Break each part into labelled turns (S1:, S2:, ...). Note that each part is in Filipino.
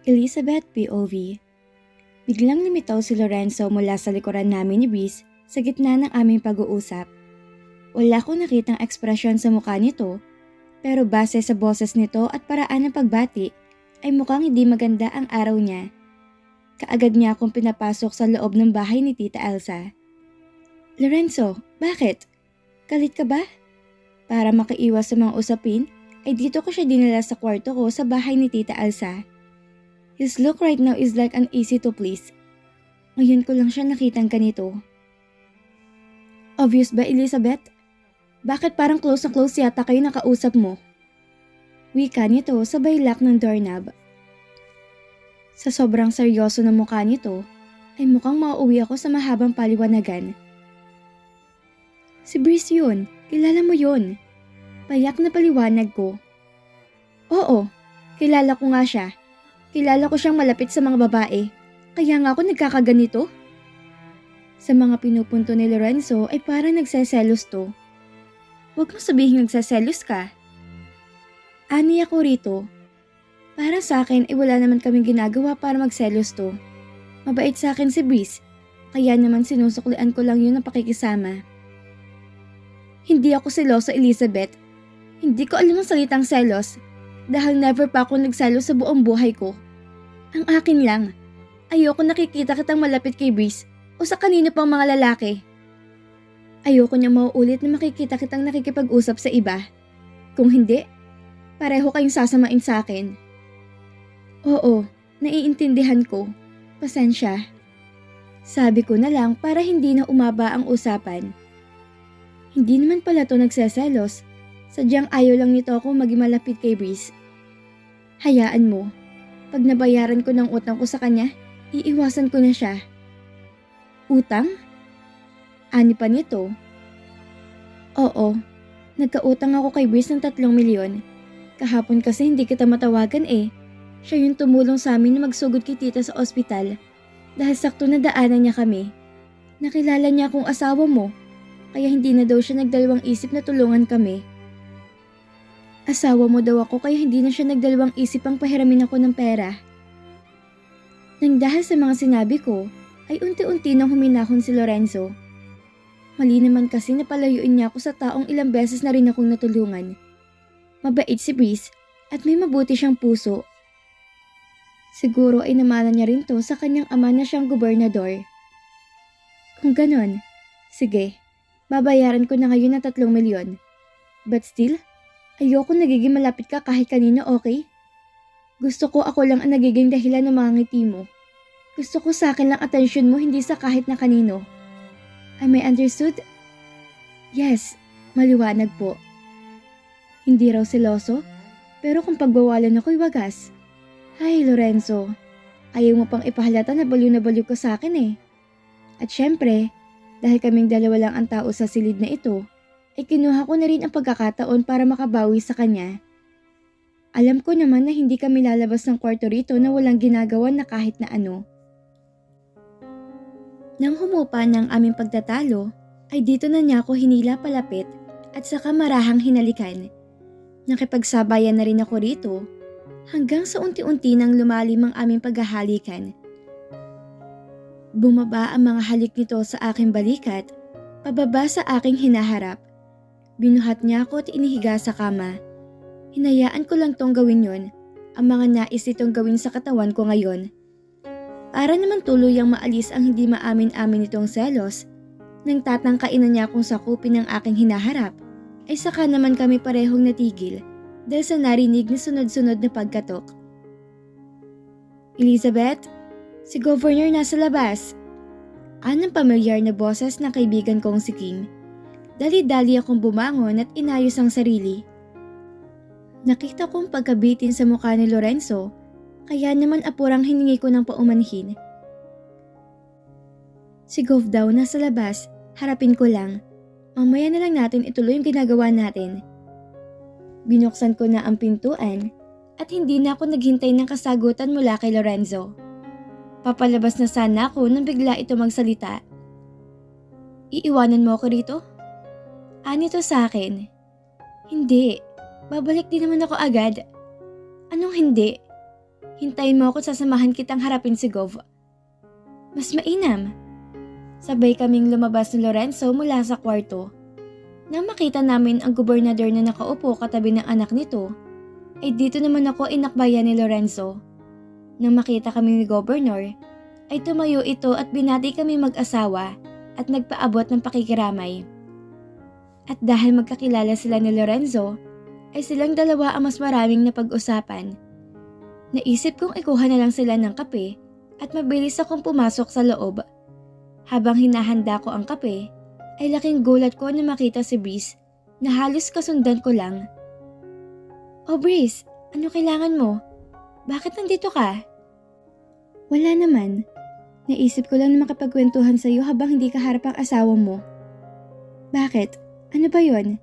S1: Elizabeth POV. Biglang lumitaw si Lorenzo mula sa likuran namin ni Breeze sa gitna ng aming pag-uusap. Wala akong nakitang ekspresyon sa mukha nito, pero base sa boses nito at paraan ng pagbati ay mukhang hindi maganda ang araw niya. Kaagad niya akong pinapasok sa loob ng bahay ni Tita Elsa. Lorenzo, bakit? Galit ka ba? Para makaiwas sa mga usapin, ay dito ko siya dinala sa kwarto ko sa bahay ni Tita Elsa. His look right now is like an easy to please. Ngayon ko lang siya nakitang ganito. Obvious ba, Elizabeth? Bakit parang close na close yata kayo nakausap mo? Wika nito sabay lock ng doorknob. Sa sobrang seryoso ng mukha nito, ay mukhang mauuwi ako sa mahabang paliwanagan. Si Breeze yun, kilala mo yun. Payak na paliwanag ko. Oo, kilala ko nga siya. Kilala ko siyang malapit sa mga babae, kaya nga ako nagkakaganito. Sa mga pinupunto ni Lorenzo ay parang nagseselos to. Huwag mo sabihin nagseselos ka. Ani ako rito. Para sa akin ay wala naman kaming ginagawa para magselos to. Mabait sa akin si Breeze, kaya naman sinusuklian ko lang yun ng pakikisama. Hindi ako seloso, Elizabeth. Hindi ko alam ang salitang selos. Dahil never pa ako nagselos sa buong buhay ko. Ang akin lang, ayoko nakikita kitang malapit kay Breeze o sa kanino pang mga lalaki. Ayoko niyang mauulit na makikita kitang nakikipag-usap sa iba. Kung hindi, pareho kayong sasamain sa akin. Oo, naiintindihan ko. Pasensya. Sabi ko na lang para hindi na umaba ang usapan. Hindi naman pala to nagseselos. Sadyang ayaw lang nito ako maging malapit kay Breeze. Hayaan mo, pag nabayaran ko ng utang ko sa kanya, iiwasan ko na siya. Utang? Ani pa nito? Oo, nagkautang ako kay Breeze ng 3 milyon. Kahapon kasi hindi kita matawagan eh. Siya yung tumulong sa amin na magsugod kay tita sa ospital. Dahil sakto na daanan niya kami. Nakilala niya akong asawa mo, kaya hindi na daw siya nagdalawang isip na tulungan kami. Asawa mo daw ako kaya hindi na siya nagdalawang isip ang pahiramin ako ng pera. Nang dahil sa mga sinabi ko, ay unti-unti nang huminahon si Lorenzo. Mali naman kasi napalayuin niya ako sa taong ilang beses na rin akong natulungan. Mabait si Breeze at may mabuti siyang puso. Siguro ay namana niya rin to sa kanyang ama na siyang gobernador. Kung ganon, sige, babayaran ko na ngayon ng 3 milyon. But still, ayoko nagiging malapit ka kahit kanino, okay? Gusto ko ako lang ang nagiging dahilan ng mga ngiti mo. Gusto ko sa akin lang atensyon mo, hindi sa kahit na kanino. Am I understood? Yes, maliwanag po. Hindi raw seloso, pero kung pagbawalan ako'y wagas. Hay Lorenzo, ayaw mo pang ipahalata na baliw ka sa akin eh. At syempre, dahil kaming dalawa lang ang tao sa silid na ito, ay kinuha ko na rin ang pagkakataon para makabawi sa kanya. Alam ko naman na hindi kami lalabas ng kwarto rito na walang ginagawa na kahit na ano. Nang humupa ng aming pagtatalo, ay dito na niya ako hinila palapit at saka marahang hinalikan. Nakipagsabayan na rin ako rito hanggang sa unti-unti nang lumalim ang aming paghahalikan. Bumaba ang mga halik nito sa aking balikat, pababa sa aking hinaharap. Binuhat niya ako at inihiga sa kama. Hinayaan ko lang tong gawin yon, ang mga nais itong gawin sa katawan ko ngayon. Para naman tuluyang maalis ang hindi maamin-amin nitong selos, nang tatangkain na niya akong sakupin ng aking hinaharap, ay saka naman kami parehong natigil dahil sa narinig na sunod-sunod na pagkatok. Elizabeth, si Governor nasa labas. Anong pamilyar na boses ng kaibigan kong si Kim. Dali-dali akong bumangon at inayos ang sarili. Nakita kong pagkabitin sa mukha ni Lorenzo, kaya naman apurang hiningi ko ng paumanhin. Si Gov daw nasa labas, harapin ko lang. Mamaya na lang natin ituloy yung ginagawa natin. Binuksan ko na ang pintuan at hindi na ako naghintay ng kasagutan mula kay Lorenzo. Papalabas na sana ako nang bigla ito magsalita. Iiwanan mo ako rito? Ani to sa akin. Hindi. Babalik din naman ako agad. Anong hindi? Hintayin mo ako, sasamahan kitang harapin si Gov. Mas mainam. Sabay kaming lumabas ni Lorenzo mula sa kwarto. Nang makita namin ang gobernador na nakaupo katabi ng anak nito, ay dito naman ako inakbayan ni Lorenzo. Nang makita kami ni Governor, ay tumayo ito at binati kami mag-asawa at nagpaabot ng pakikiramay. At dahil magkakilala sila ni Lorenzo, ay silang dalawa ang mas maraming napag-usapan. Naisip kong ikuha na lang sila ng kape at mabilis akong pumasok sa loob. Habang hinahanda ko ang kape, ay laking gulat ko na makita si Breeze na halos kasundan ko lang. "Oh Breeze, ano kailangan mo? Bakit nandito ka?" "Wala naman. Naisip ko lang na makapagkwentuhan sa iyo habang hindi kaharap ang asawa mo." "Bakit? Ano ba yon?"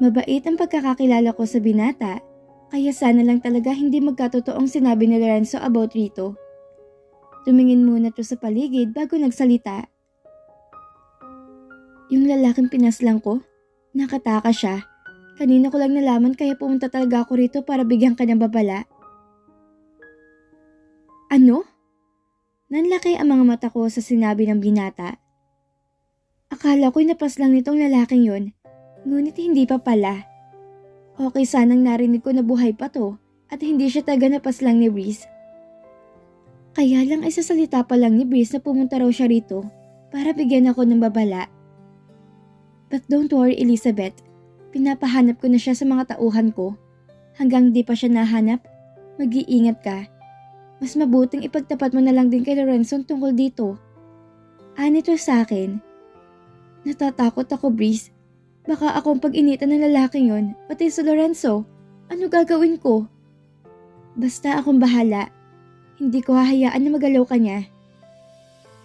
S1: Mabait ang pagkakakilala ko sa binata, kaya sana lang talaga hindi magkatotoong sinabi ni Lorenzo about rito. Tumingin muna to sa paligid bago nagsalita. "Yung lalaking pinaslang ko? Nakataka siya. Kanina ko lang nalaman kaya pumunta talaga ako rito para bigyan ka ng babala." "Ano?" Nanlaki ang mga mata ko sa sinabi ng binata. Akala ko'y napaslang nitong lalaking yon, ngunit hindi pa pala. Okay sanang narinig ko na buhay pa to at hindi siya taga napaslang ni Breeze. Kaya lang ay sasalita pa lang ni Breeze na pumunta raw siya rito para bigyan ako ng babala. But don't worry Elizabeth, pinapahanap ko na siya sa mga tauhan ko. Hanggang di pa siya nahanap, mag-iingat ka. Mas mabuting ipagtapat mo na lang din kay Lorenzo tungkol dito. Nito sa akin. Natatakot ako Breeze. Baka akong pag-initan ng lalaking yon, pati sa Lorenzo. Ano gagawin ko? Basta akong bahala. Hindi ko hahayaan na magalaw ka niya.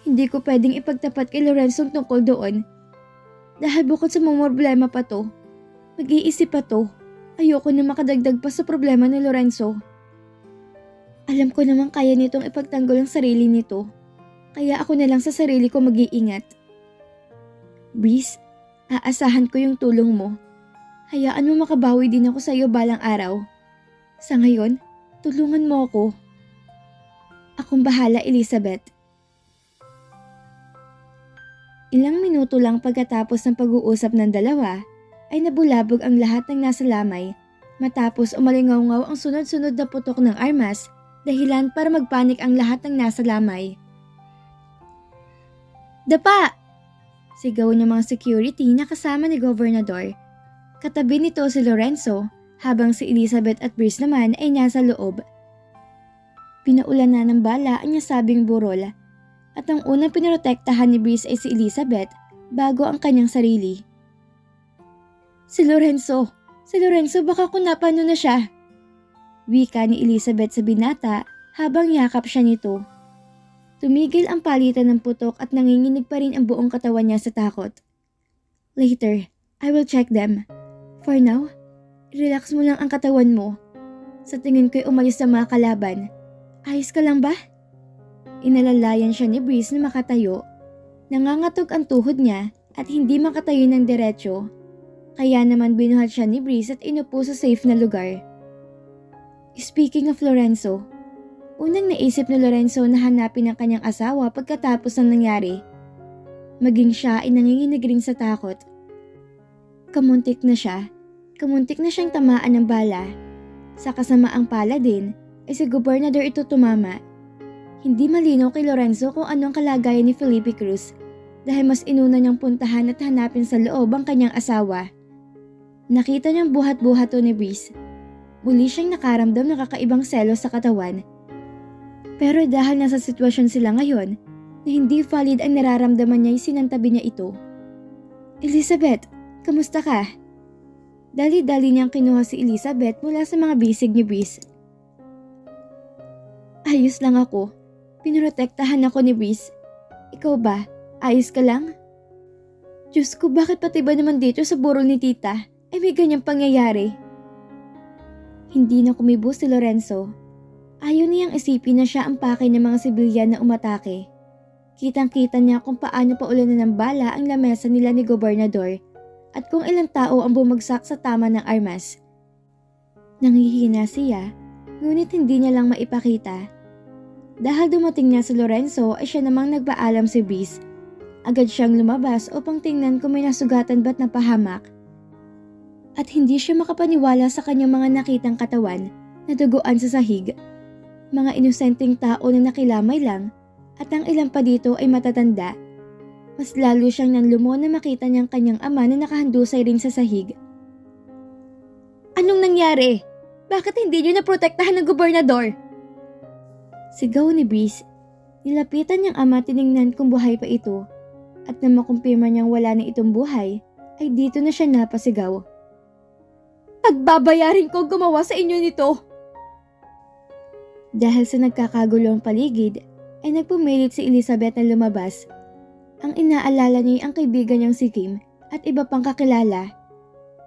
S1: Hindi ko pwedeng ipagtapat kay Lorenzo tungkol doon. Dahil bukod sa mga problema pa to, mag-iisip pa to. Ayoko na makadagdag pa sa problema ni Lorenzo. Alam ko naman kaya nitong ipagtanggol ang sarili nito. Kaya ako na lang sa sarili ko mag-iingat. Breeze, aasahan ko yung tulong mo. Hayaan mo makabawi din ako sa iyo balang araw. Sa ngayon, tulungan mo ako. Akong bahala, Elizabeth. Ilang minuto lang pagkatapos ng pag-uusap ng dalawa, ay nabulabog ang lahat ng nasa lamay matapos umalingaw-ngaw ang sunod-sunod na putok ng armas, dahilan para magpanik ang lahat ng nasa lamay. "Dapa!" Sigaw ng mga security na kasama ni Gobernador. Katabi nito si Lorenzo, habang si Elizabeth at Breeze naman ay nasa loob. Pinaulan na ng bala ang nasabing burol, at ang unang pinoprotektahan ni Breeze ay si Elizabeth bago ang kanyang sarili. Si Lorenzo baka kung napano na siya." Wika ni Elizabeth sa binata habang yakap siya nito. Tumigil ang palitan ng putok at nanginginig pa rin ang buong katawan niya sa takot. "Later, I will check them. For now, relax mo lang ang katawan mo. Sa tingin ko'y umalis sa mga kalaban. Ayos ka lang ba?" Inalalayan siya ni Breeze na makatayo. Nangangatog ang tuhod niya at hindi makatayo ng diretsyo. Kaya naman binuhat siya ni Breeze at inupo sa safe na lugar. Speaking of Lorenzo, unang naisip ni Lorenzo na hanapin ang kanyang asawa pagkatapos ng nangyari. Maging siya ay nanginginig rin sa takot. Kamuntik na siyang tamaan ng bala. Sa kasamaang pala din, ay si Gobernador ito tumama. Hindi malinaw kay Lorenzo kung ano ang kalagayan ni Felipe Cruz dahil mas inuna niyang puntahan at hanapin sa loob ang kanyang asawa. Nakita niyang buhat-buhat ni Breeze. Muli siyang nakaramdam ng kakaibang selos sa katawan. Pero dahil nasa sitwasyon sila ngayon, na hindi valid ang nararamdaman niya, sinantabi niya ito. "Elizabeth, kamusta ka?" Dali-dali niyang kinuha si Elizabeth mula sa mga bisig ni Breeze. "Ayos lang ako. Pinoprotektahan ako ni Breeze. Ikaw ba? Ayos ka lang?" "Diyos ko, bakit pati ba naman dito sa burol ni tita ay may ganyang pangyayari?" Hindi na kumibo si Lorenzo. Ayaw niyang isipin na siya ang pakay ng mga sibilyan na umatake. Kitang-kita niya kung paano paulanan ng bala ang lamesa nila ni Gobernador at kung ilang tao ang bumagsak sa tama ng armas. Nanghihina siya, ngunit hindi niya lang maipakita. Dahil dumating niya si Lorenzo ay siya namang nagpaalam si Breeze. Agad siyang lumabas upang tingnan kung may nasugatan ba't napahamak. At hindi siya makapaniwala sa kanyang mga nakitang katawan na duguan sa sahig. Mga inosenteng tao na nakilamay lang at ang ilan pa dito ay matatanda. Mas lalo siyang nanlumo na makita niyang kanyang ama na nakahandusay rin sa sahig. Anong nangyari? Bakit hindi niyo naprotektahan ng gobernador? Sigaw ni Breeze. Nilapitan niyang ama tiningnan kung buhay pa ito. At nang makumpirma niyang wala na itong buhay, ay dito na siya napasigaw. Pagbabayarin ko gumawa sa inyo nito! Dahil sa nagkakagulong paligid, ay nagpumilit si Elizabeth na lumabas. Ang inaalala niya ay ang kaibigan niyang si Kim at iba pang kakilala.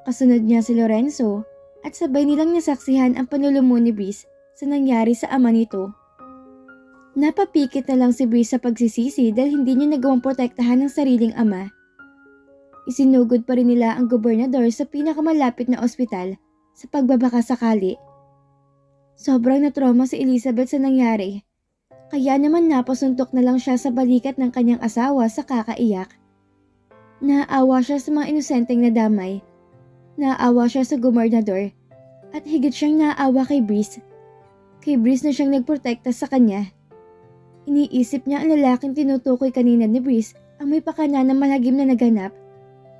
S1: Kasunod niya si Lorenzo at sabay nilang nasaksihan ang panlulumo ni Breeze sa nangyari sa ama nito. Napapikit na lang si Breeze sa pagsisisi dahil hindi niya nagawang protektahan ng sariling ama. Isinugod pa rin nila ang gobernador sa pinakamalapit na ospital sa pagbabaka sakali. Sobrang natrauma si Elizabeth sa nangyari. Kaya naman napasuntok na lang siya sa balikat ng kanyang asawa sa kakaiyak. Naawa siya sa mga inosenteng nadamay. Naawa siya sa gobernador. At higit siyang naawa kay Breeze. Kay Breeze na siyang nagprotekta sa kanya. Iniisip niya ang lalaking tinutukoy kanina ni Breeze ang may pakana ng malagim na naganap.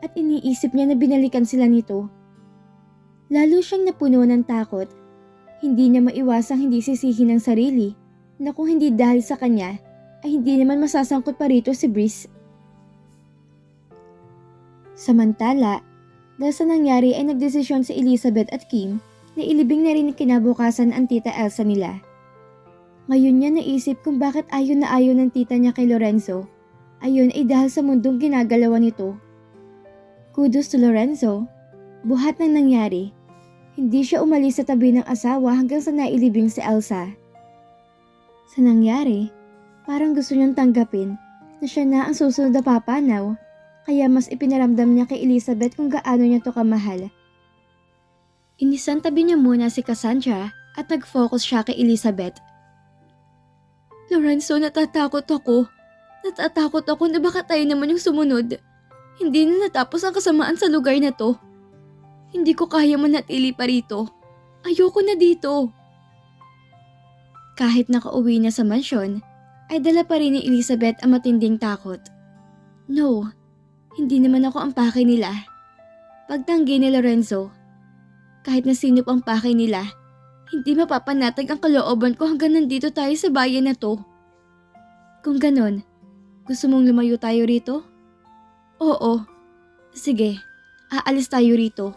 S1: At iniisip niya na binalikan sila nito. Lalo siyang napuno ng takot. Hindi niya maiwasang hindi sisihin ang sarili. Na kung hindi dahil sa kanya, ay hindi naman masasangkot pa rito si Breeze. Samantala, dahil sa nangyari ay nagdesisyon si Elizabeth at Kim na ilibing na rin kinabukasan ang tita Elsa nila. Ngayon niya naisip kung bakit ayaw na ayaw ng tita niya kay Lorenzo. Ayun ay dahil sa mundong ginagalawan nito. Kudos to Lorenzo, buhat ng nangyari. Hindi siya umalis sa tabi ng asawa hanggang sa nailibing si Elsa. Sa nangyari, parang gusto niyang tanggapin na siya na ang susunod na papanaw, kaya mas ipinaramdam niya kay Elizabeth kung gaano niya to kamahal. Inisantabi niya muna si Cassandra at nag-focus siya kay Elizabeth. Lorenzo, natatakot ako. Natatakot ako na baka tayo naman yung sumunod. Hindi na natapos ang kasamaan sa lugar na to. Hindi ko kaya manatili pa rito. Ayoko na dito. Kahit nakauwi na sa mansyon, ay dala pa rin ni Elizabeth ang matinding takot. No, hindi naman ako ang pakay nila. Pagtanggi ni Lorenzo, kahit na sino pang pakay nila, hindi mapapanatag ang kalooban ko hanggang nandito tayo sa bayan na to. Kung ganon, gusto mong lumayo tayo rito? Oo. Sige, aalis tayo rito.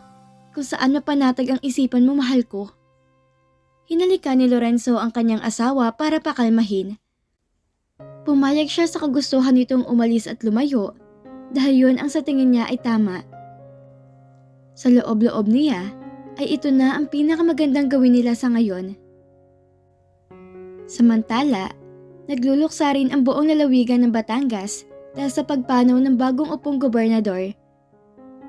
S1: Kung saan mapanatag ang isipan mo, mahal ko. Hinalikan ni Lorenzo ang kanyang asawa para pakalmahin. Pumayag siya sa kagustuhan nitong umalis at lumayo dahil yun ang sa tingin niya ay tama. Sa loob-loob niya ay ito na ang pinakamagandang gawin nila sa ngayon. Samantala, nagluluksa rin ang buong lalawigan ng Batangas dahil sa pagpanaw ng bagong upong gobernador.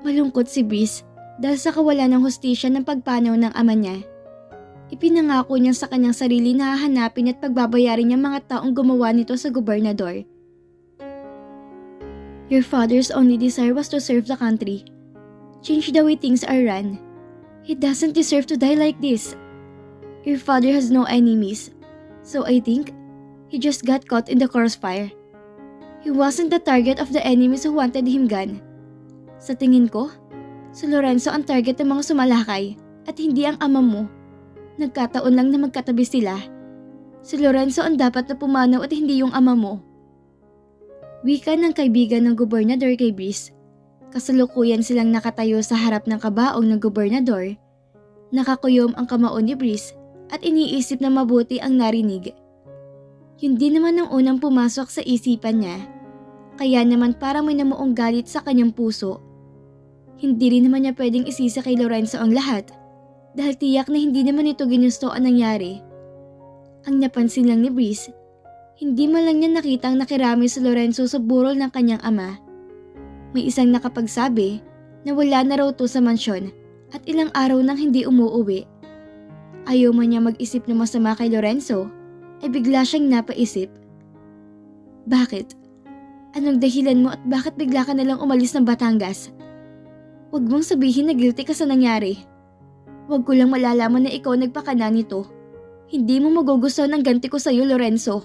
S1: Malungkot si Breeze dahil sa kawalan ng hustisya ng pagpanaw ng ama niya. Ipinangako niya sa kanyang sarili na hahanapin at pagbabayarin niya mga taong gumawa nito sa gobernador. Your father's only desire was to serve the country. Change the way things are run. He doesn't deserve to die like this. Your father has no enemies, so I think he just got caught in the crossfire. He wasn't the target of the enemies who wanted him gone. Sa tingin ko, si Lorenzo ang target ng mga sumalakay at hindi ang ama mo. Nagkataon lang na magkatabi sila. Si Lorenzo ang dapat na pumanaw at hindi yung ama mo. Wika ng kaibigan ng gobernador kay Breeze. Kasalukuyan silang nakatayo sa harap ng kabaong ng gobernador. Nakakuyom ang kamao ni Breeze at iniisip na mabuti ang narinig. Yun din naman ang unang pumasok sa isipan niya. Kaya naman parang may namuong galit sa kanyang puso. Hindi rin naman niya pwedeng isisa kay Lorenzo ang lahat. Dahil tiyak na hindi naman ito ginusto ang nangyari. Ang napansin lang ni Breeze, hindi man lang niya nakitang nakirami si Lorenzo sa burol ng kanyang ama. May isang nakapagsabi na wala na raw to sa mansyon at ilang araw nang hindi umuuwi. Ayaw man niya mag-isip ng masama kay Lorenzo, ay bigla siyang napaisip. Bakit? Anong dahilan mo at bakit bigla ka nalang umalis ng Batangas? Huwag mong sabihin na guilty ka sa nangyari. Huwag ko lang malalaman na ikaw nagpakana nito. Hindi mo magugustuhan ang ganti ko sa'yo, Lorenzo.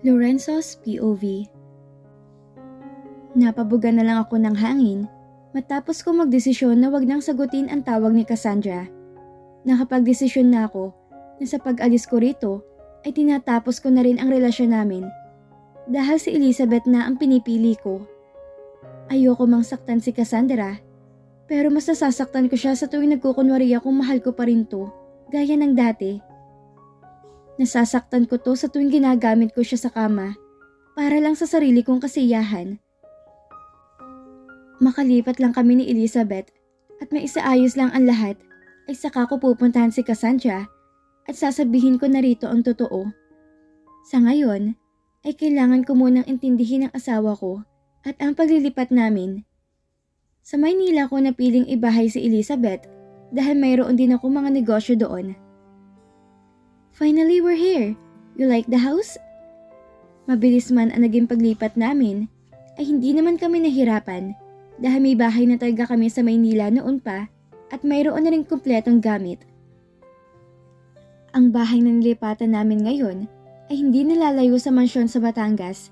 S1: Lorenzo's POV. Napabuga na lang ako ng hangin matapos ko magdesisyon na wag nang sagutin ang tawag ni Cassandra. Nakapagdesisyon na ako na sa pag-alis ko rito ay tinatapos ko na rin ang relasyon namin dahil si Elizabeth na ang pinipili ko. Ayoko mang saktan si Cassandra pero mas nasasaktan ko siya sa tuwing nagkukunwari akong mahal ko pa rin to gaya ng dati. Nasasaktan ko to sa tuwing ginagamit ko siya sa kama para lang sa sarili kong kasiyahan. Makalipat lang kami ni Elizabeth at may isaayos lang ang lahat ay saka ko pupuntahan si Cassandra at sasabihin ko na rito ang totoo. Sa ngayon ay kailangan ko munang intindihin ang asawa ko at ang paglilipat namin. Sa Maynila ko napiling ibahay si Elizabeth dahil mayroon din ako mga negosyo doon. Finally, we're here. You like the house? Mabilis man ang naging paglipat namin, ay hindi naman kami nahirapan dahil may bahay na talaga kami sa Maynila noon pa at mayroon na rin kumpletong gamit. Ang bahay na nilipatan namin ngayon ay hindi nalalayo sa mansyon sa Batangas.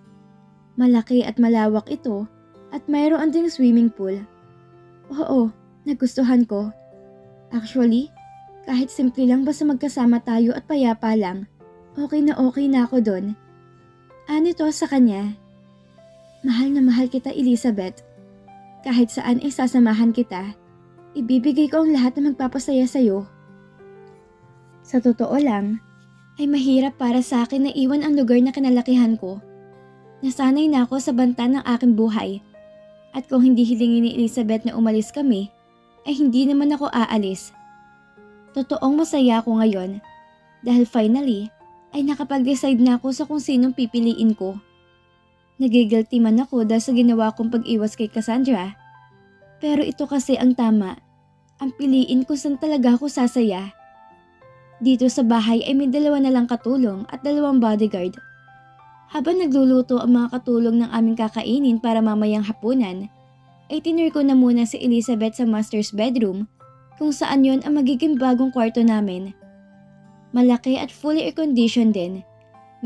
S1: Malaki at malawak ito at mayroon ding swimming pool. Oo, nagustuhan ko. Actually, kahit simple lang basta magkasama tayo at payapa lang, okay na ako doon. Ano to sa kanya? Mahal na mahal kita, Elizabeth. Kahit saan ay sasamahan kita. Ibibigay ko ang lahat na magpapasaya sa'yo. Sa totoo lang, ay mahirap para sa akin na iwan ang lugar na kinalakihan ko. Nasanay na ako sa banta ng aking buhay. At kung hindi hilingin ni Elizabeth na umalis kami, ay hindi naman ako aalis. Totoong masaya ako ngayon dahil finally ay nakapag-decide na ako sa kung sinong pipiliin ko. Nagigilty man ako dahil sa ginawa kong pag-iwas kay Cassandra. Pero ito kasi ang tama. Ang piliin ko saan talaga ako sasaya. Dito sa bahay ay may 2 na lang katulong at 2 bodyguard. Habang nagluluto ang mga katulong ng aming kakainin para mamayang hapunan, ay tinur ko na muna si Elizabeth sa master's bedroom kung saan yon ang magiging bagong kwarto namin. Malaki at fully air-conditioned din.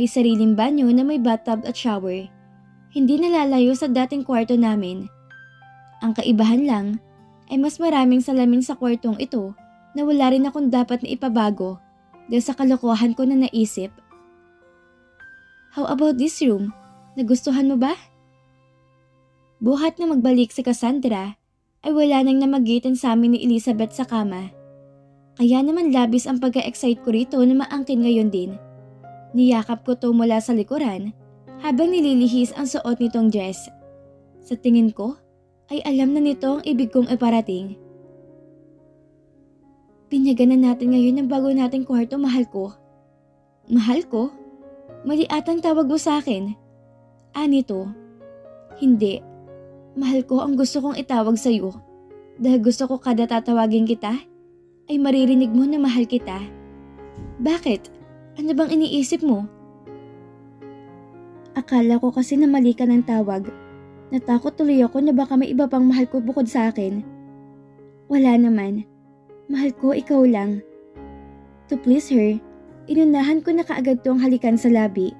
S1: May sariling banyo na may bathtub at shower. Hindi nalalayo sa dating kwarto namin. Ang kaibahan lang ay mas maraming salamin sa kwartong ito na wala rin akong dapat na ipabago dahil sa kalokohan ko na naisip. How about this room? Nagustuhan mo ba? Buhat na magbalik si Cassandra, ay wala nang namagitan sa amin ni Elizabeth sa kama. Kaya naman labis ang pagka-excite ko rito na maangkin ngayon din. Niyakap ko to mula sa likuran habang nililihis ang suot nitong dress. Sa tingin ko, ay alam na nito ang ibig kong iparating. Pinyagan na natin ngayon ang bago nating kwarto, mahal ko. Mahal ko? Mali atang tawag mo sa akin. Nito? Hindi. Mahal ko ang gusto kong itawag sa'yo. Dahil gusto ko kada tatawagin kita, ay maririnig mo na mahal kita. Bakit? Ano bang iniisip mo? Akala ko kasi na mali ka ng tawag. Natakot tuloy ako na baka may iba pang mahal ko bukod sa akin. Wala naman. Mahal ko ikaw lang. To please her, inunahan ko na kaagad to ang halikan sa labi.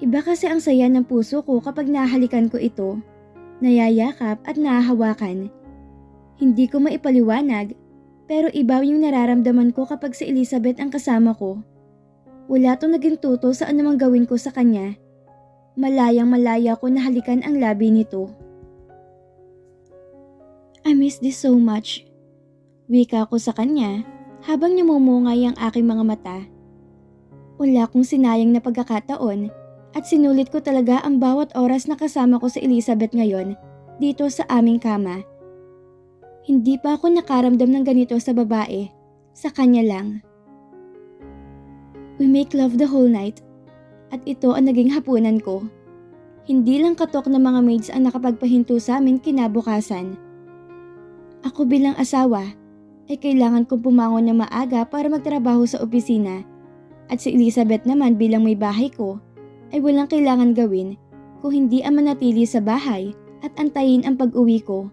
S1: Iba kasi ang saya ng puso ko kapag nahalikan ko ito. Nayayakap at nahahawakan. Hindi ko maipaliwanag, pero iba yung nararamdaman ko kapag si Elizabeth ang kasama ko. Wala tong naging tuto sa anumang gawin ko sa kanya. Malayang-malaya ko na halikan ang labi nito. I miss this so much. Wika ko sa kanya habang namumungay ang aking mga mata. Wala kong sinayang na pagkakataon at sinulit ko talaga ang bawat oras na kasama ko si Elizabeth ngayon dito sa aming kama. Hindi pa ako nakaramdam ng ganito sa babae, sa kanya lang. We make love the whole night at ito ang naging hapunan ko. Hindi lang katok ng mga maids ang nakapagpahinto sa amin kinabukasan. Ako bilang asawa ay kailangan kong pumangon na maaga para magtrabaho sa opisina at si Elizabeth naman bilang may bahay ko ay walang kailangan gawin kung hindi ang manatili sa bahay at antayin ang pag-uwi ko.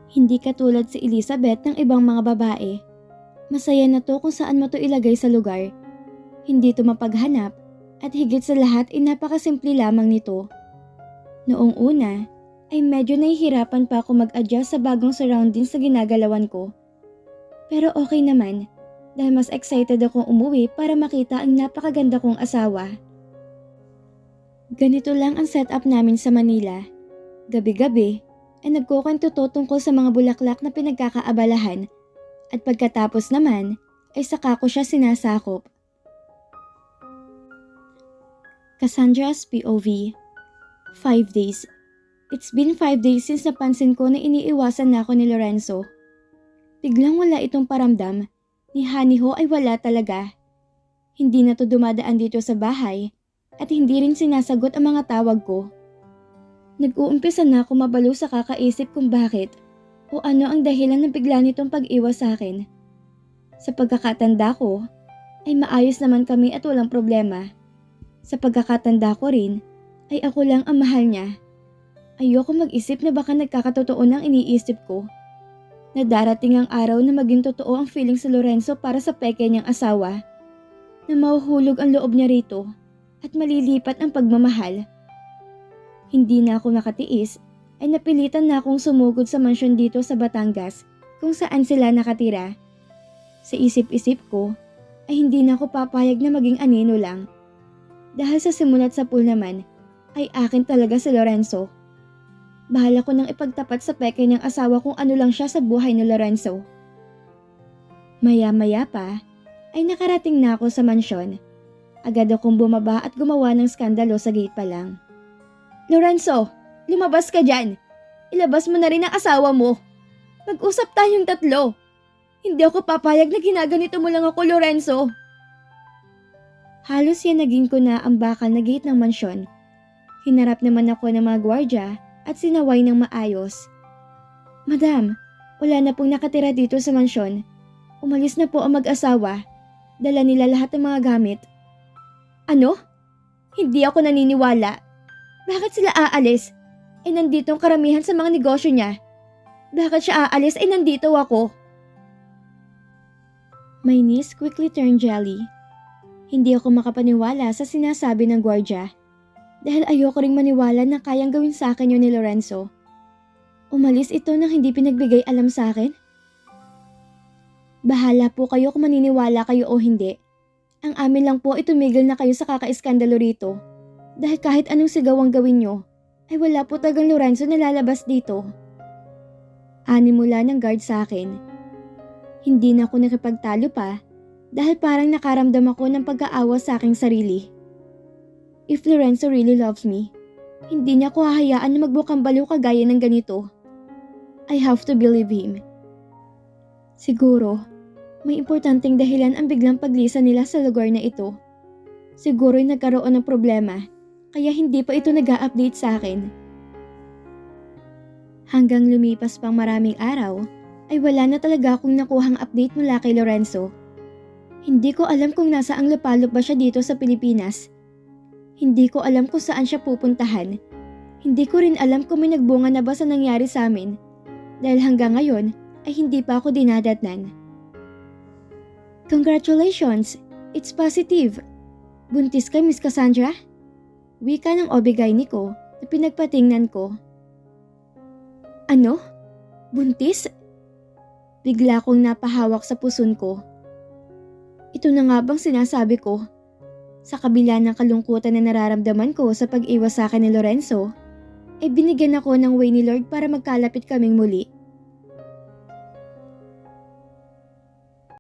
S1: Hindi katulad si Elizabeth ng ibang mga babae. Masaya na to kung saan mo to ilagay sa lugar. Hindi to mapaghanap at higit sa lahat ay napakasimple lamang nito. Noong una ay medyo nahihirapan pa ako mag-adjust sa bagong surroundings sa ginagalawan ko. Pero okay naman dahil mas excited akong umuwi para makita ang napakaganda kong asawa. Ganito lang ang setup namin sa Manila. Gabi-gabi ay nagkukwento to tungkol sa mga bulaklak na pinagkakaabalahan at pagkatapos naman ay saka ko siya sinasakop. Cassandra's POV. 5 days. It's been 5 days since napansin ko na iniiwasan na ako ni Lorenzo. Biglang wala itong paramdam. Ni Haniho ay wala talaga. Hindi na to dumadaan dito sa bahay at hindi rin sinasagot ang mga tawag ko. Nag-uumpisa na ako mabalo sa kakaisip kung bakit o ano ang dahilan ng bigla nitong pag-iwas sa akin. Sa pagkakatanda ko ay maayos naman kami at walang problema. Sa pagkakatanda ko rin ay ako lang ang mahal niya. Ayoko mag-isip na baka nagkakatotoo ng iniisip ko. Na darating ang araw na maging totoo ang feeling sa Lorenzo para sa peke niyang asawa. Na mahuhulog ang loob niya rito at malilipat ang pagmamahal. Hindi na ako nakatiis ay napilitan na akong sumugod sa mansyon dito sa Batangas kung saan sila nakatira. Sa isip-isip ko ay hindi na ako papayag na maging anino lang. Dahil sa simulat sa pool naman ay akin talaga si Lorenzo. Bahala ko nang ipagtapat sa peke niyang asawa kung ano lang siya sa buhay ni Lorenzo. Maya-maya pa ay nakarating na ako sa mansyon. Agad akong bumaba at gumawa ng skandalo sa gate pa lang. Lorenzo, lumabas ka dyan. Ilabas mo na rin ang asawa mo. Mag-usap tayong tatlo. Hindi ako papayag na ginaganito mo lang ako, Lorenzo. Halos yan naging ko na ang bakal na gate ng mansyon. Hinarap naman ako ng mga gwardya at sinaway ng maayos. Madam, wala na pong nakatira dito sa mansyon. Umalis na po ang mag-asawa. Dala nila lahat ng mga gamit. Ano? Hindi ako naniniwala. Bakit sila aalis? Nandito ang karamihan sa mga negosyo niya. Bakit siya aalis? Nandito ako. My niece quickly turned jelly. Hindi ako makapaniwala sa sinasabi ng gwardya. Dahil ayoko ring maniwala na kayang gawin sa akin yun ni Lorenzo. Umalis ito nang hindi pinagbigay alam sa akin? Bahala po kayo kung maniniwala kayo o hindi. Ang amin lang po ay tumigil na kayo sa kakaiskandalo rito. Dahil kahit anong sigaw ang gawin nyo, ay wala po tagang Lorenzo na lalabas dito. Ani mula ng guard sa akin. Hindi na ako nakipagtalo pa dahil parang nakaramdam ako ng pag-aawa sa aking sarili. If Lorenzo really loves me, hindi niya ko hahayaan na magbukang baliw kagaya ng ganito. I have to believe him. Siguro, may importanteng dahilan ang biglang paglisa nila sa lugar na ito. Siguro'y nagkaroon ng problema, kaya hindi pa ito nag-a-update sa akin. Hanggang lumipas pang maraming araw, ay wala na talaga akong nakuhang update mula kay Lorenzo. Hindi ko alam kung nasaang lupalop ba siya dito sa Pilipinas. Hindi ko alam kung saan siya pupuntahan. Hindi ko rin alam kung may nagbunga na ba sa nangyari sa amin. Dahil hanggang ngayon ay hindi pa ako dinadatnan. Congratulations! It's positive! Buntis ka, Miss Cassandra? Wika ng obigayni ko na pinagpatingnan ko. Ano? Buntis? Bigla kong napahawak sa puson ko. Ito na nga bang sinasabi ko? Sa kabila ng kalungkutan na nararamdaman ko sa pag-iwas sa akin ni Lorenzo, ay binigyan ako ng way ni Lord para magkalapit kaming muli.